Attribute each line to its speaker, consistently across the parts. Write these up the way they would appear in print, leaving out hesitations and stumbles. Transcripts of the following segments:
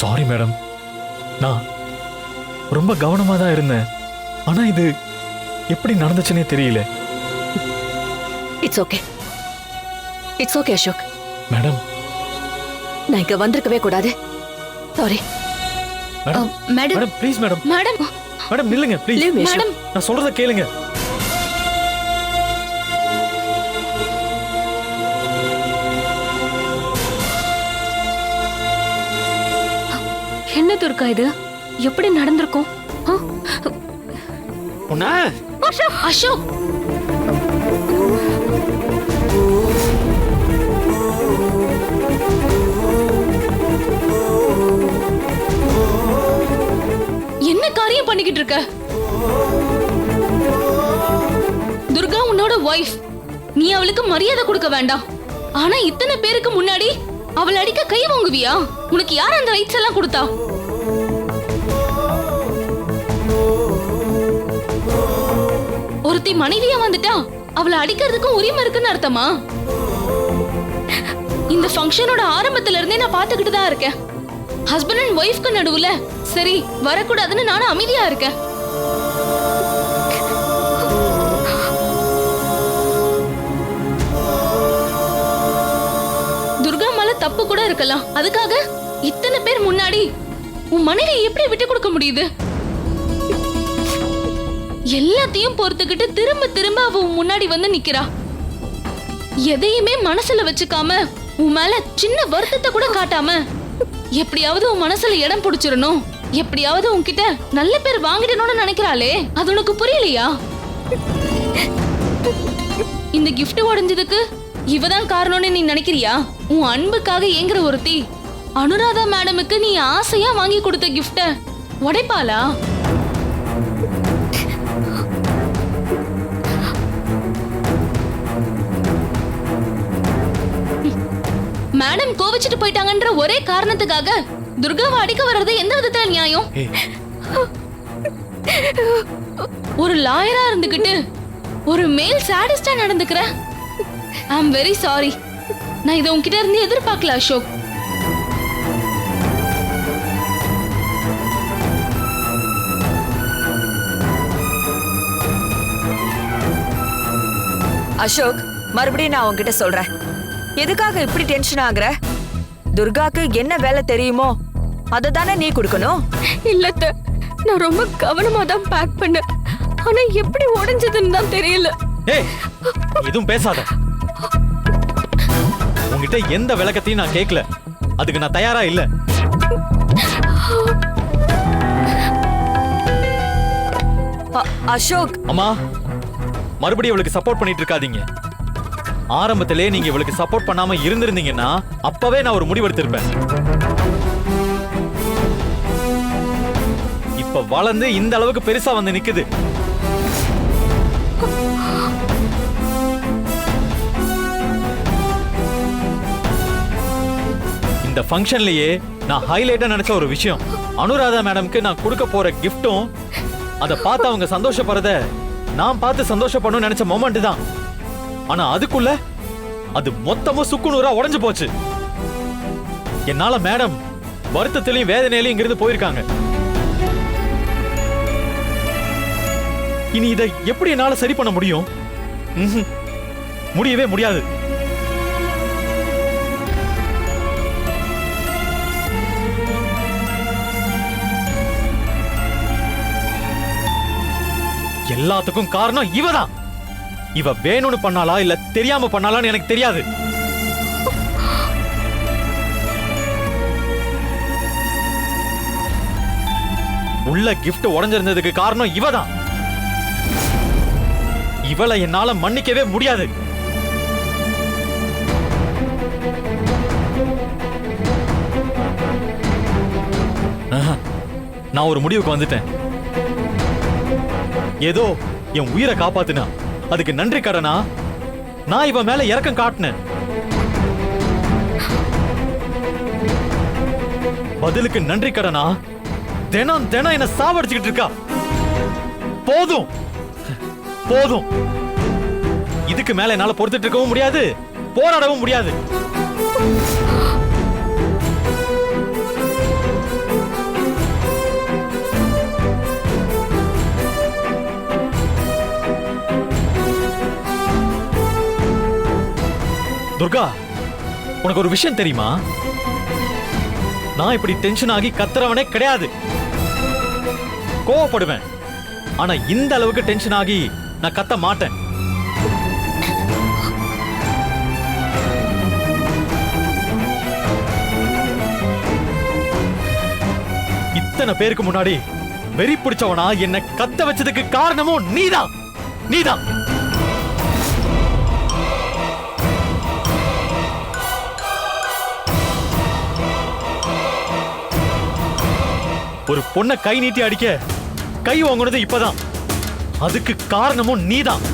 Speaker 1: Sorry madam, நான் ரொம்ப கவனமா தான் இருந்தேன். ஆனா இது எப்படி நடந்துச்சுன்னே தெரியல.
Speaker 2: It's okay, it's okay Ashok.
Speaker 1: Madam,
Speaker 2: நான் இங்க வந்திருக்கவே கூடாது. Sorry.
Speaker 1: Madam madam please madam.
Speaker 3: Madam
Speaker 1: madam நில்லுங்க ப்ளீஸ்.
Speaker 2: Leave me, Ashok.
Speaker 3: மேடம்
Speaker 1: நான் சொல்றத கேளுங்க.
Speaker 3: என்ன துர்கா இது? எப்படி நடந்திருக்கும்?
Speaker 1: உன்ன
Speaker 3: அசோக், அசோக் என்ன காரியம் பண்ணிக்கிட்டு இருக்க? துர்கா உன்னோட வைஃப், நீ அவளுக்கு மரியாதை கொடுக்க வேண்டாம். ஆனா இத்தனை பேருக்கு முன்னாடி அவளை அடிக்க கை வாங்குவியா? உனக்கு யார் அந்த ரைட்ஸ் எல்லாம் கொடுத்தா? ஒருத்தி மனைவியா வந்துட்டா அவளை அடிக்கிறதுக்கும் உரிமை இருக்குன்னு அர்த்தமா? இந்த ஃபங்க்ஷனோட ஆரம்பத்துல இருந்தே நான் பாத்துக்கிட்டு தான் இருக்கேன். ஹஸ்பண்ட் அண்ட் ஒய்ஃப்க்கு நடுவுல சரி வரக்கூடாதுன்னு நானும் அமைதியா இருக்கேன். துர்கா மேல தப்பு கூட இருக்கலாம். அதுக்காக இத்தனை பேர் முன்னாடி உன் மனைவியை எப்படி விட்டு கொடுக்க முடியுது? எல்லாத்தையும் பொறுத்துக்கிட்டு திரும்ப திரும்ப அவ உன் முன்னாடி வந்து நிக்கிறா. எதையுமே மனசுல வச்சுக்காம, உன் மேல சின்ன வருத்தத்தை கூட காட்டாம, எப்படியாவது உன் மனசுல இடம் பிடிச்சிடணும், எப்படியாவது உன்கிட்ட நல்ல பேர் வாங்கிடணும்னு நினைக்கிறாளே, அது உனக்கு புரியலையா? இந்த gift உடைஞ்சதுக்கு இவதான் காரணம்னு நீ நினைக்கிறியா? உன் அன்புக்காக ஏங்குற ஒருத்தி அனுராதா மேடமுக்கு நீ ஆசையா வாங்கி கொடுத்த கிஃப்ட உடைப்பாளா? மேடம் கோவிச்சிட்டு போயிட்டாங்கன்ற ஒரே காரணத்துக்காக துர்காவை அடிக்க வர்றது எந்த விதத்துல நியாயம்? ஒரு லாயரா இருந்துகிட்டு ஒரு மேல் சாடிஸ்டா நடந்துக்கிற. ஐ அம் வெரி சாரி. நான் இதை உன்கிட்ட இருந்து எதிர்பார்க்கல அசோக்.
Speaker 4: அசோக், மறுபடியும் நான் உன்கிட்ட சொல்றேன், எதுக்காக இப்படி டென்ஷன் ஆகுற? துர்காக்கு என்ன வேலை தெரியுமோ அதை தானே நீ கொடுக்கணும்.
Speaker 3: இல்லத்த, நான் ரொம்ப கவனமா தான் பேக் பண்ணேன். ஆனா எப்படி உடைஞ்சதுன்னு தான் தெரியல.
Speaker 1: ஏய், எதுவும் பேசாத. உன்கிட்ட எந்த விளக்கத்தையும் நான் கேட்கல. அதுக்கு நான் தயாரா இல்ல.
Speaker 4: அசோக்,
Speaker 1: அம்மா, மறுபடியும் இவளுக்கு சப்போர்ட் பண்ணிட்டு இருக்காதீங்க. ஆரம்பத்திலே நீங்க இவளுக்கு சப்போர்ட் பண்ணாம இருந்திருந்தீங்கன்னா அப்பவே நான் ஒரு முடிவு எடுத்திருப்பேன். இப்ப வளர்ந்து இந்த அளவுக்கு பெருசா வந்து நிக்குது. இந்த ஃபங்க்ஷன்லயே நான் ஹைலைட்டா நினைச்ச ஒரு விஷயம், அனுராதா மேடம்க்கு நான் கொடுக்க போற கிஃப்டும் அதை பார்த்து அவங்க சந்தோஷப்படுறத நான் பார்த்து சந்தோஷப்படணும்னு நினைச்ச மொமெண்ட் தான். ஆனா அதுக்குள்ள அது மொத்தமும் சுக்குநூறா உடைஞ்சு போச்சு. என்னால மேடம் வருத்தத்திலையும் வேதனையிலையும் இங்கிருந்து போயிருக்காங்க. இனி இதை எப்படி என்னால சரி பண்ண முடியும்? முடியவே முடியாது. எல்லாத்துக்கும் காரணம் இவதான். இவ வேணும்னு பண்ணாலா இல்ல தெரியாம பண்ணாலான்னு எனக்கு தெரியாது. உள்ள gift உடைஞ்சிருந்ததுக்கு காரணம் இவதான். இவளை என்னால மன்னிக்கவே முடியாது. நான் ஒரு முடிவுக்கு வந்துட்டேன். ஏதோ என் உயிரை காப்பாத்துனா அதுக்கு நன்றி கடனா நான் இவ மேல இரக்கம் காட்டினேன். பதிலுக்கு நன்றி கடனா தினம் தினம் என்ன சாவடிச்சுக்கிட்டு இருக்கா. போதும் போதும். இதுக்கு மேல என்னால பொறுத்துட்டு இருக்கவும் முடியாது, போராடவும் முடியாது. துர்கா, உனக்கு ஒரு விஷயம் தெரியுமா? நான் இப்படி டென்ஷன் ஆகி கத்துறவனே கிடையாது. கோவப்படுவேன், ஆனா இந்த அளவுக்கு டென்ஷன் ஆகி நான் கத்த மாட்டேன். இத்தனை பேருக்கு முன்னாடி வெறி பிடிச்சவனா என்ன கத்த வச்சதுக்கு காரணமும் நீதான், நீதான். ஒரு பொண்ணை கை நீட்டி அடிக்க கை வாங்குனது இப்பதான். அதுக்கு காரணமும் நீதான்.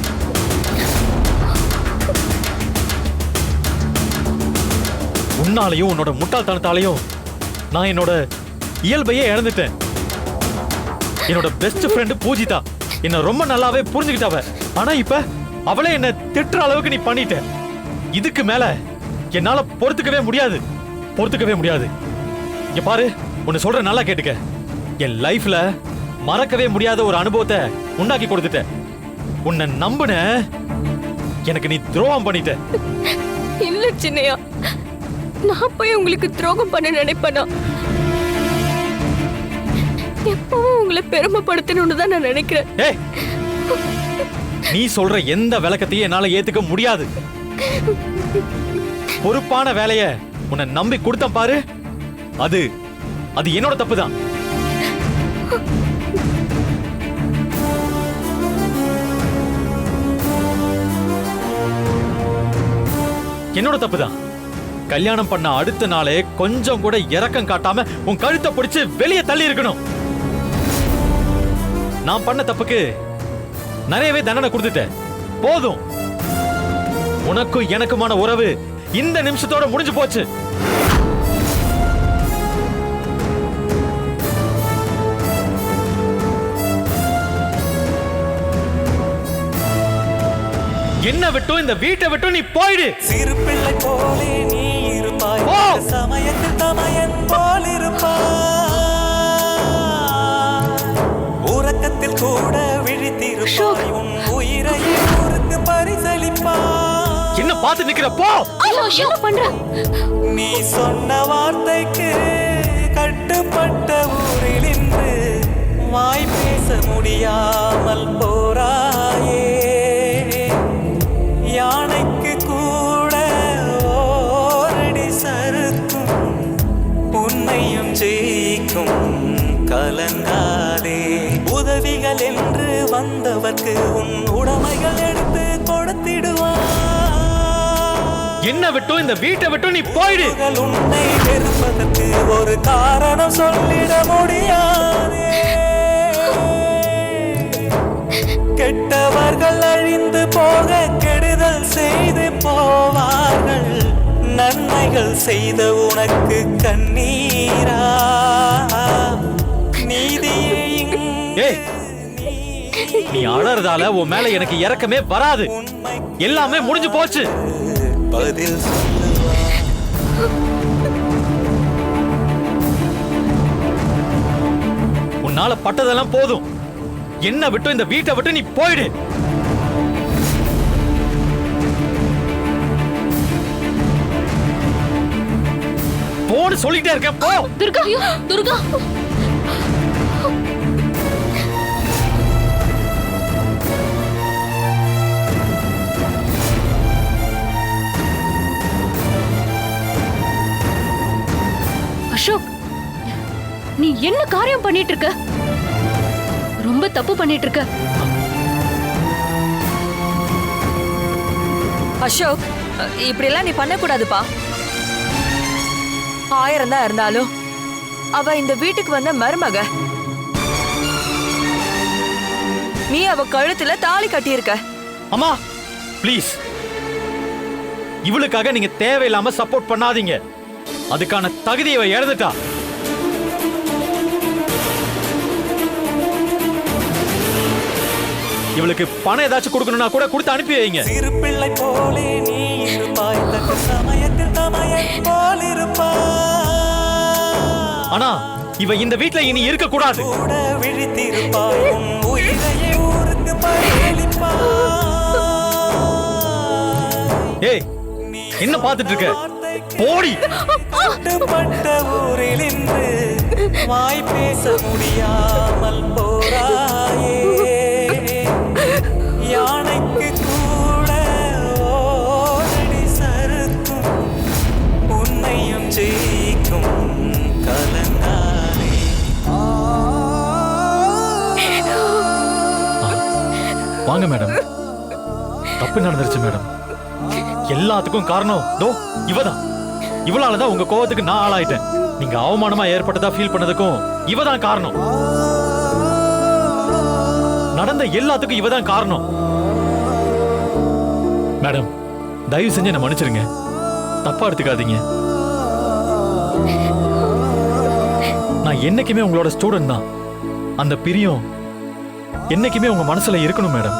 Speaker 1: உன்னாலையும் உன்னோட முட்டாள்தனத்தாலையும் நான் என்னோட இயல்பையே இழந்துட்டேன். என்னோட பெஸ்ட் ஃப்ரெண்ட் பூஜிதா என்ன ரொம்ப நல்லாவே புரிஞ்சுக்கிட்டாவ. ஆனா இப்ப அவளே என்ன திட்டுற அளவுக்கு நீ பண்ணிட்ட. இதுக்கு மேல என்னால பொறுத்துக்கவே முடியாது, பொறுத்துக்கவே முடியாது. இங்க பாரு, உன்னை சொல்ற நல்லா கேட்டுக்க. என் லைஃப்ல மறக்கவே முடியாத ஒரு அனுபவத்தை உண்டாக்கி கொடுத்துட்ட. உன்னை நம்புன எனக்கு நீ துரோகம் பண்ணிட்ட.
Speaker 2: இல்ல சின்னையா, நான் போய் உங்களுக்கு துரோகம் பண்ண நினைப்பேனா? எப்பவும் உங்களை பெருமைப்படுத்தணும்னு தான் நான் நினைக்கிறேன்.
Speaker 1: ஏய், நீ சொல்ற எந்த விளக்கத்தையும் என்னால ஏத்துக்க முடியாது. பொறுப்பான வேலைய உன்னை நம்பி கொடுத்தேன் பாரு, அது அது என்னோட தப்பு தான். என்னோட தப்பு தான். கல்யாணம் பண்ண அடுத்த நாளே கொஞ்சம் கூட இரக்கம் காட்டாம உன் கழுத்தை பிடிச்சு வெளியே தள்ளி இருக்கணும். நான் பண்ண தப்புக்கு நிறையவே தண்டனை கொடுத்துட்டேன். போதும். உனக்கும் எனக்குமான உறவு இந்த நிமிஷத்தோட முடிஞ்சு போச்சு. என்ன விட்டும் இந்த வீட்டை விட்டும் நீ போயிடு.
Speaker 5: சிறு பிள்ளை போலே நீ இருப்பாய், சமயத்தில் தமையன் போல் இருப்பாய், உறக்கத்தில் கூட விழித்திருப்பாய், உன் உயிரை ஊருக்கு பரிசளிப்பாய்.
Speaker 1: என்ன பார்த்து நிக்கிற? போ.
Speaker 2: என்ன பண்ற?
Speaker 5: நீ சொன்ன வார்த்தைக்கு கட்டுப்பட்ட ஊரில் இன்று வாய் பேச முடியாமல் போராயே. யானைக்கு கூட ஓரடி சறுக்கும், உன்னையும் ஜெயிக்கும், கலங்காதே. உதவிகள் என்று வந்தவர்க்கு உன் உடைமைகள் எடுத்து கொடுத்திடுவார்.
Speaker 1: என்ன விட்டும் இந்த வீட்டை விட்டும் நீ போயிடு.
Speaker 5: உன்னை வெறுப்பதற்கு ஒரு காரணம் சொல்லிட முடியாதே. கெட்டவர்கள் அழிந்து போக கெடுதல் செய்து போவார்கள், நன்மைகள் செய்த உனக்கு கண்ணீரா நீதியே இங்கு.
Speaker 1: ஏய், நீ அழறதால உன் மேல எனக்கு இரக்கமே வராது. எல்லாமே முடிஞ்சு போச்சு.
Speaker 5: பதில் சொல்லுவார்.
Speaker 1: உன்னால பட்டதெல்லாம் போதும். என்ன விட்டு இந்த வீட்டை விட்டு நீ போயிடு. போன்னு சொல்லிட்டே இருக்கேன். போ.
Speaker 3: துர்கா, ஐயோ, துர்கா.
Speaker 2: அசோக், நீ என்ன காரியம் பண்ணிட்டு இருக்க? ரொம்ப தப்பு பண்ணிட்டு இருக்க.
Speaker 4: அசோக், இப்படிலாம் நீ பண்ணக்கூடாதுப்பா. 1000 தான் இருந்தாலும் அவ இந்த வீட்டுக்கு வந்த மருமக. நீ அவ கழுத்துல தாலி கட்டியிருக்க.
Speaker 1: அம்மா ப்ளீஸ், இவளுக்காக நீங்க தேவையில்லாம சப்போர்ட் பண்ணாதீங்க. அதுக்கான தகுதியை இவ இழந்துட்டா. இவளுக்கு பணம் ஏதாச்சும் கொடுக்கணும்னா கூட கொடுத்து அனுப்பி வைங்க.
Speaker 5: சிறு பிள்ளை போலே நீ இருப்பாய், தக்க சமயத்தில் தமையன் போல் இருப்பாய்.
Speaker 1: ஆனா இவ இந்த வீட்ல இனி இருக்க கூடாது.
Speaker 5: கூட விழித்திருப்பாய், உன் உயிரையே ஊருக்கு பரிசளிப்பாய்.
Speaker 1: ஏய், என்ன பார்த்துட்டு இருக்க? போடி.
Speaker 5: கட்டுப்பட்ட ஊரில் இன்று வாய் பேச முடியாமல் போறாயே, யானைக்கு கூட ஓரடி சறுக்கும் உன்னையும் ஜெயிக்கும் கலங்கானே.
Speaker 1: வாங்க மேடம். தப்பு நடந்துருச்சு மேடம். எல்லாத்துக்கும் காரணம் தோ இவதான். இவளாலதான் உங்க கோவத்துக்கு நான் ஆளாயிட்டேன். நீங்க அவமானமா ஏற்பட்டதா ஃபீல் பண்ணதுக்கும் இவதான் காரணம். நடந்த எல்லாத்துக்கும் இவதான் காரணம். மேடம், தயவு செஞ்சு என்ன மன்னிச்சிருங்க. தப்பா எடுத்துக்காதீங்க. நான் என்னைக்குமே உங்களோட ஸ்டூடெண்ட் தான். அந்த பிரியம் என்னைக்குமே உங்க மனசுல இருக்கணும் மேடம்.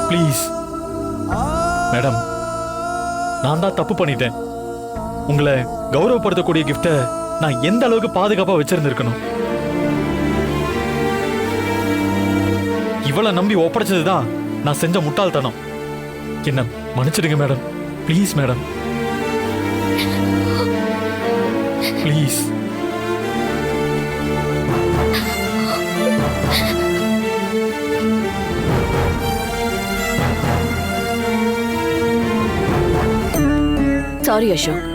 Speaker 1: ப்ளீஸ் மேடம், நான் தான் தப்பு பண்ணிட்டேன். உங்களை கௌரவப்படுத்தக்கூடிய கிஃப்ட நான் எந்த அளவுக்கு பாதுகாப்பா வச்சிருந்திருக்கணும். இவளை நம்பி ஒப்படைச்சதுதான் நான் செஞ்ச முட்டாள்தனம். என்ன மன்னிச்சிடுங்க madam. Please madam, please.
Speaker 6: Sorry Ashok,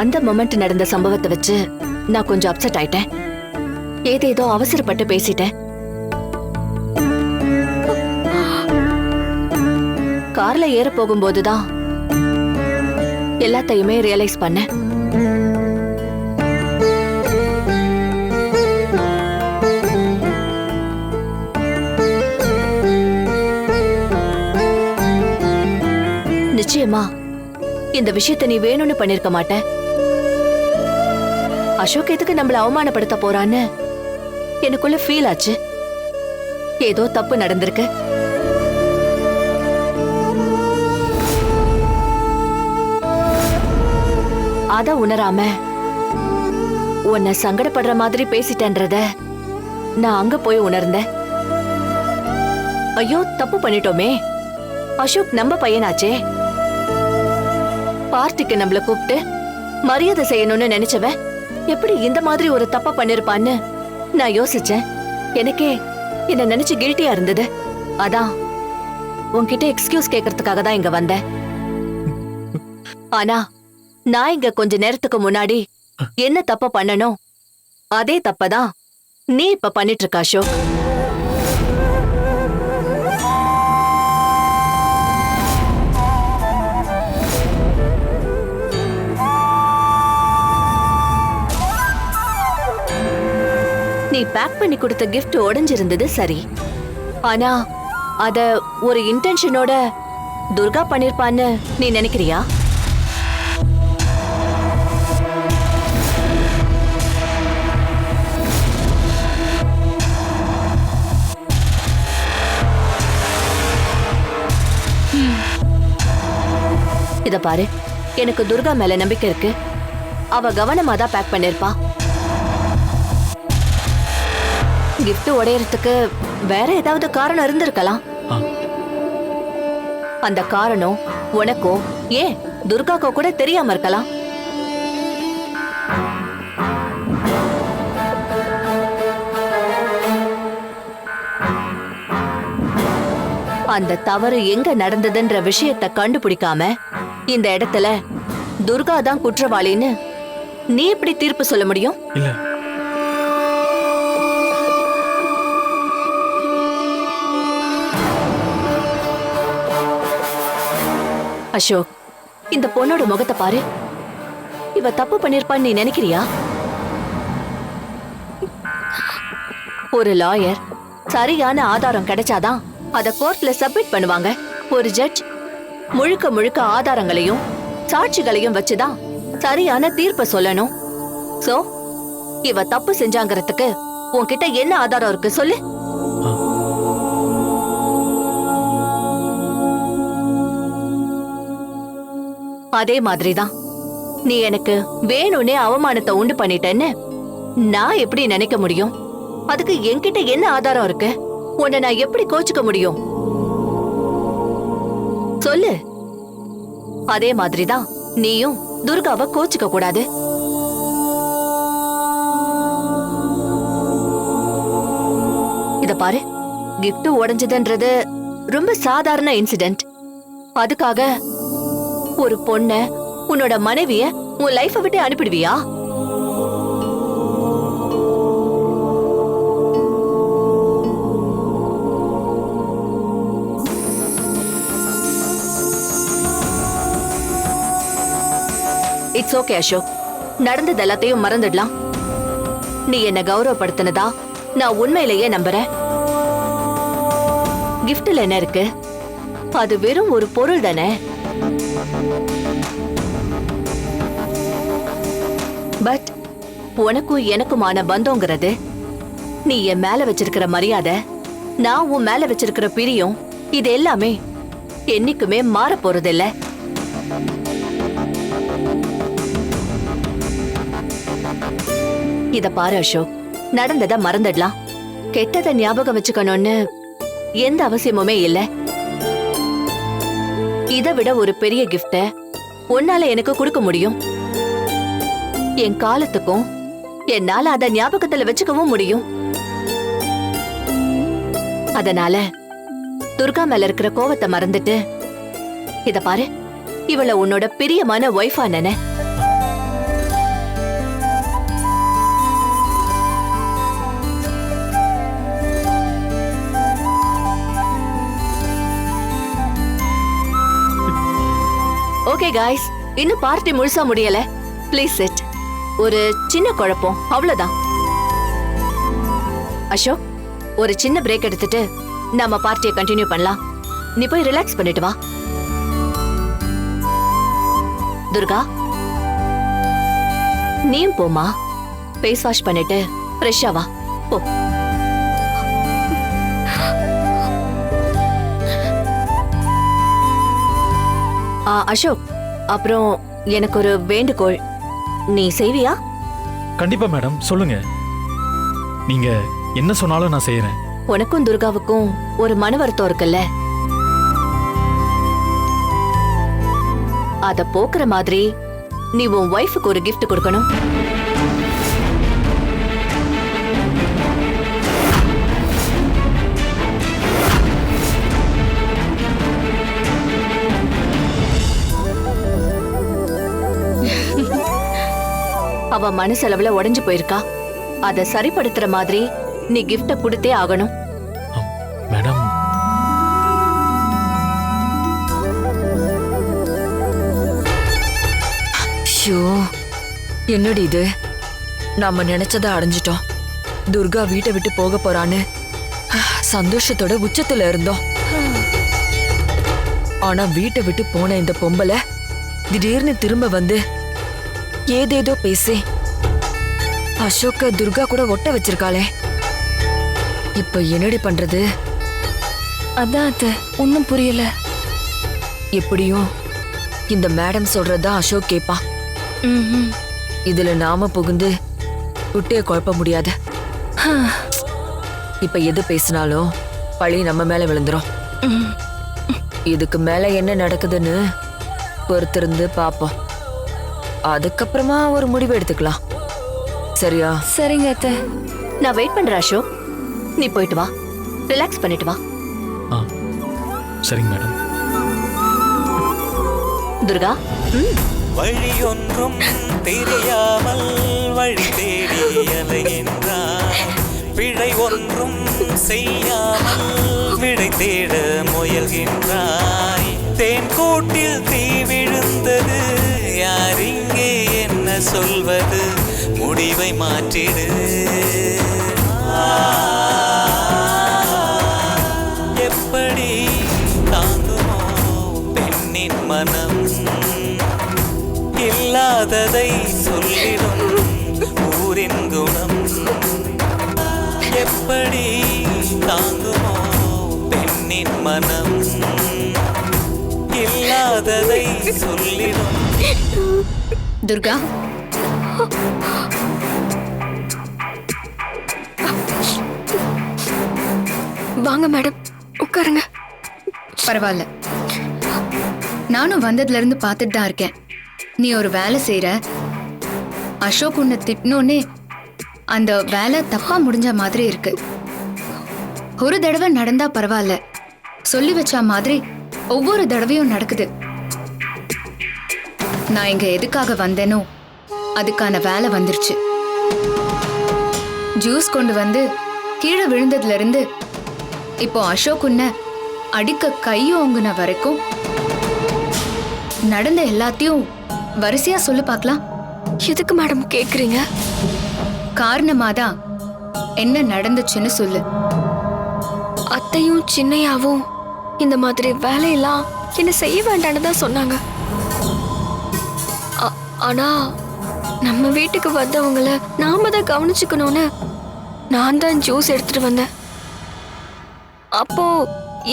Speaker 6: அந்த மொமெண்ட் நடந்த சம்பவத்தை வச்சு நான் கொஞ்சம் அப்செட் ஆயிட்டேன். ஏதேதோ அவசரப்பட்டு பேசிட்டேன். கார்ல ஏற போகும்போதுதான் எல்லாத்தையுமே ரியலைஸ் பண்ணேன். நிச்சயமா இந்த விஷயத்தை நீ வேணும்னு பண்ணிருக்க மாட்ட. அசோக் எதுக்கு நம்மள அவமானப்படுத்த போறான்னு எனக்குள்ள ஃபீல் ஆச்சு. ஏதோ தப்பு நடந்திருக்கு. அத உணராம உன்னை சங்கடப்படுற மாதிரி பேசிட்டேன்றத நான் அங்க போய் உணர்ந்தேன். ஐயோ, தப்பு பண்ணிட்டோமே. அசோக் நம்ம பையனாச்சே. பார்ட்டிக்கு நம்மள கூப்பிட்டு மரியாதை செய்யணும்னு நினைச்சவன் எப்படி இந்த மாதிரி ஒரு தப்பா பண்ணிருப்பான்னு நான் யோசிச்சேன். எனக்கே என்ன நினைச்சு கில்ட்டியா இருந்தது. அதான் உன்கிட்ட எக்ஸ்கியூஸ் கேட்கறதுக்காக தான் இங்க வந்தேன். ஆனா நான் இங்க கொஞ்ச நேரத்துக்கு முன்னாடி என்ன தப்ப பண்ணணும் அதே தப்பதான் நீ இப்ப பண்ணிட்டு இருக்க அசோக். நீ பேக் பண்ணி கொடுத்த gift உடைஞ்சிருந்தது சரி. ஆனா அத ஒரு இன்டென்ஷனோட துர்கா பண்ணிருப்பான்னு நீ நினைக்கிறியா? இத பாரு, எனக்கு துர்கா மேல நம்பிக்கை இருக்கு. அவ கவனமா தான் பேக் பண்ணிருப்பா. கிஃப்ட் உடையறதுக்கு வேற ஏதாவது காரணம் இருந்திருக்கலாம். அந்த காரணம் உனக்கோ ஏன் துர்காக்கோ கூட தெரியாம இருக்கலாம். அந்த தவறு எங்க நடந்ததுன்ற விஷயத்தை கண்டுபிடிக்காம இந்த இடத்துல துர்கா தான் குற்றவாளின்னு நீ எப்படி தீர்ப்பு சொல்ல முடியும்?
Speaker 1: இல்ல,
Speaker 6: அசோக், இந்த பொண்ணோட முகத்தை பாரு. இவ தப்பு பண்ணிருப்பான்னு நீ நினைக்கிறியா? ஒரு லாயர் சரியான ஆதாரம் கிடைச்சாதான் அத கோர்ட்ல சப்மிட் பண்ணுவாங்க. ஒரு ஜட்ஜ் முழுக்க முழுக்க ஆதாரங்களையும் சாட்சிகளையும் வச்சுதான் சரியான தீர்ப்பை சொல்லணும். சோ இவ தப்பு செஞ்சாங்கறதுக்கு உன்கிட்ட என்ன ஆதாரம் இருக்கு சொல்லு? அதே மாதிரிதான் நீ எனக்கு வேணும்னே அவமானத்தை உண்டு பண்ணிட்டேன்னு நான் எப்படி நினைக்க முடியும்? அதுக்கு என்கிட்ட என்ன ஆதாரம் இருக்கு? உன்னை நான் எப்படி கோச்சுக்க முடியும்? சொல்லு. அதே மாதிரிதான் நீயும் துர்காவை கோச்சுக்க கூடாது. இத பாரு, gift உடைஞ்சதுன்றது ரொம்ப சாதாரண இன்சிடென்ட். அதுக்காக ஒரு பொண்ண, உன்னோட மனைவிய உன் லைஃப விட்டு அனுப்பிடுவியா? இட்ஸ் ஓகே அசோக், நடந்தது எல்லாத்தையும் மறந்துடலாம். நீ என்ன கௌரவப்படுத்தினதா நான் உண்மையிலேயே நம்புறேன். கிஃப்ட்ல என்ன இருக்கு? அது வெறும் ஒரு பொருள் தானே. பட் உனக்கும் எனக்குமான பந்தங்கிறது, நீ என் மேல வச்சிருக்கிற மரியாதை, நான் உன் மேல வச்சிருக்கிற பிரியம், இது எல்லாமே என்னைக்குமே மாற போறதில்ல. இத பாரு அசோக், நடந்தத மறந்துடலாம். கெட்டத ஞாபகம் வச்சுக்கணும்னு எந்த அவசியமுமே இல்ல. இதை விட ஒரு பெரிய கிஃப்ட உன்னால எனக்கு கொடுக்க முடியும். என் காலத்துக்கும் என்னால அத ஞாபகத்துல வச்சுக்கவும் முடியும். அதனால துர்கா மேல இருக்கிற கோவத்தை மறந்துட்டு, இத பாரு, இவள உன்னோட பிரியமான ஒய்ஃபா நினை. ஓகே காய்ஸ், இன்னும் பார்ட்டி முழுசா முடியல. Please sit. ஒரு சின்ன குழப்பம், அவ்வளவுதான். அசோக், ஒரு சின்ன பிரேக் எடுத்துட்டு நம்ம பார்ட்டியை கண்டினியூ பண்ணலாம். நீ போய் ரிலாக்ஸ் பண்ணிட்டு வா. துர்கா, நீயும் போமா. ஃபேஸ் வாஷ் பண்ணிட்டு ஃப்ரெஷ்ஷா வா. போ. அசோக், அப்புறம் எனக்கு ஒரு வேண்டுகோள், நீ செய்வியா?
Speaker 1: கண்டிப்பா மேடம், சொல்லுங்க. நீங்க என்ன சொன்னாலும் நான் செய்யறேன்.
Speaker 6: உனக்கும் துர்காவுக்கும் ஒரு மன வருத்தம் இருக்குல்ல, அத போக்குற மாதிரி நீ உன் ஒய்ஃபுக்கு ஒரு gift கொடுக்கணும். அவ மனசளவுல உடைஞ்சு போயிருக்கா. அத சரிப்படுத்துற மாதிரி நீ கிஃப்ட கொடுத்தே ஆகணும்.
Speaker 1: மேடம்,
Speaker 4: என்னடி இது? நாம நினைச்சத அடைஞ்சிட்டோம். துர்கா வீட்டை விட்டு போக போறான்னு சந்தோஷத்தோட உச்சத்துல இருந்தோம். ஆனா வீட்டை விட்டு போன இந்த பொம்பளை திடீர்னு திரும்ப வந்து ஏதேதோ பேசி அசோக்க துர்கா கூட ஒட்ட வச்சிருக்காளே. இப்ப என்னடி பண்றது?
Speaker 2: அதான் அத்தை, ஒன்னும் புரியல.
Speaker 4: எப்படியும் இந்த மேடம் சொல்றதா அசோக் கேப்பான். இதுல நாம புகுந்து குட்டைய குழப்ப முடியாது. இப்ப எது பேசினாலும் பழி நம்ம மேல விழுந்துரும். இதுக்கு மேல என்ன நடக்குதுன்னு பொறுத்திருந்து பாப்போம். அதுக்கப்புறமா ஒரு முடிவு எடுத்துக்கலாம். சரியா?
Speaker 2: சரிங்க அத்தை.
Speaker 6: நான் வெயிட் பண்றேன் அசோக், நீ போயிட்டு வா, ரிலாக்ஸ் பண்ணிட்டு வா.
Speaker 1: சரிங்க மேடம்.
Speaker 6: துர்கா,
Speaker 5: வழியொன்றும் தெரியாமல் வழி தேடி அலைகின்றாய். பிழை ஒன்றும் செய்யாமல் விடை தேட முயல்கின்றாய். தேன் கூட்டில் தீ விழுந்தது, யார் இங்கே என்ன சொல்வது? முடிவை மாற்றிடு. எப்படி தாங்குமோ பெண்ணின் மனம்? இல்லாததை சொல்லிடும் ஊரின் குணம். எப்படி தாங்குமோ பெண்ணின் மனம்? இல்லாததை சொல்லிடும்.
Speaker 2: துர்கா, வாங்க மேடம், உட்காருங்க.
Speaker 7: பரவாயில்ல. நானும் வந்ததுல இருந்து பார்த்துட்டு தான் இருக்கேன். நீ ஒரு வேலை செய்யற, அசோக் உன்னை திட்டினோன்னே அந்த வேலை தப்பா முடிஞ்ச மாதிரி இருக்கு. ஒரு தடவை நடந்தா பரவாயில்ல, சொல்லி வச்ச மாதிரி ஒவ்வொரு தடவையும் நடக்குது. நான் இங்க எதுக்காக வந்தேனோ அதுக்கான வேலை வந்துருச்சு. ஜூஸ் கொண்டு வந்து கீழே விழுந்ததுல இருந்து இப்போ அசோக் உன்னை அடிக்க கையோங்குன வரைக்கும் நடந்த எல்லாத்தையும் வரிசையா சொல்லு பார்க்கலாம்.
Speaker 2: எதுக்கு மேடம் கேக்குறீங்க?
Speaker 7: காரணமாதான் என்ன நடந்துச்சுன்னு சொல்லு.
Speaker 2: அத்தையும் சின்னையாவும் இந்த மாதிரி வேலையெல்லாம் என்ன செய்ய வேண்டான்னு தான் சொன்னாங்க. ஆனா நம்ம வீட்டுக்கு வந்தவங்கள நாம தான் கவனிச்சுக்கணும்னு நான் தான் ஜூஸ் எடுத்துட்டு வந்தேன். அப்போ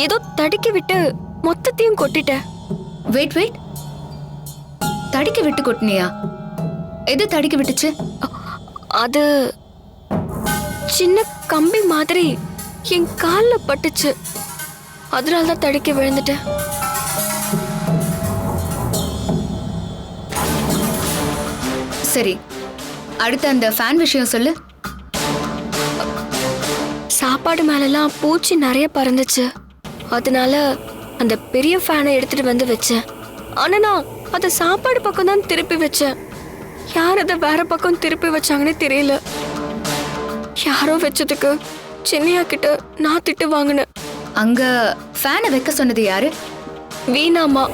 Speaker 2: ஏதோ தடுக்கி விட்டு மொத்தத்தையும் கொட்டிட்டேன்.
Speaker 7: வெயிட் வெயிட், தடிக்க விட்டு கொட்டினியா? எது தடிக்க விட்டுச்சு?
Speaker 2: அது சின்ன கம்பி மாதிரி என் கால்ல பட்டுச்சு. அதனால தான் தடுக்கி விழுந்துட்டேன்.
Speaker 7: சரி, அடுத்து அந்த ஃபேன் விஷயம் சொல்லு.
Speaker 2: சாப்பாடு மேலெல்லாம் பூச்சி நிறைய பறந்துச்சு. அதனால அந்த பெரிய ஃபேனை எடுத்துட்டு வந்து வச்சேன். ஆனா நான் அதை சாப்பாடு பக்கம் தான் திருப்பி வச்சேன். யார் அதை வேற பக்கம் திருப்பி வச்சாங்கன்னு தெரியல. யாரோ வச்சதுக்கு சின்னையா கிட்ட நான் திட்டு வாங்கினேன்.
Speaker 7: அங்க ஃபேனை வைக்க சொன்னது யாரு?
Speaker 2: வீணாமா.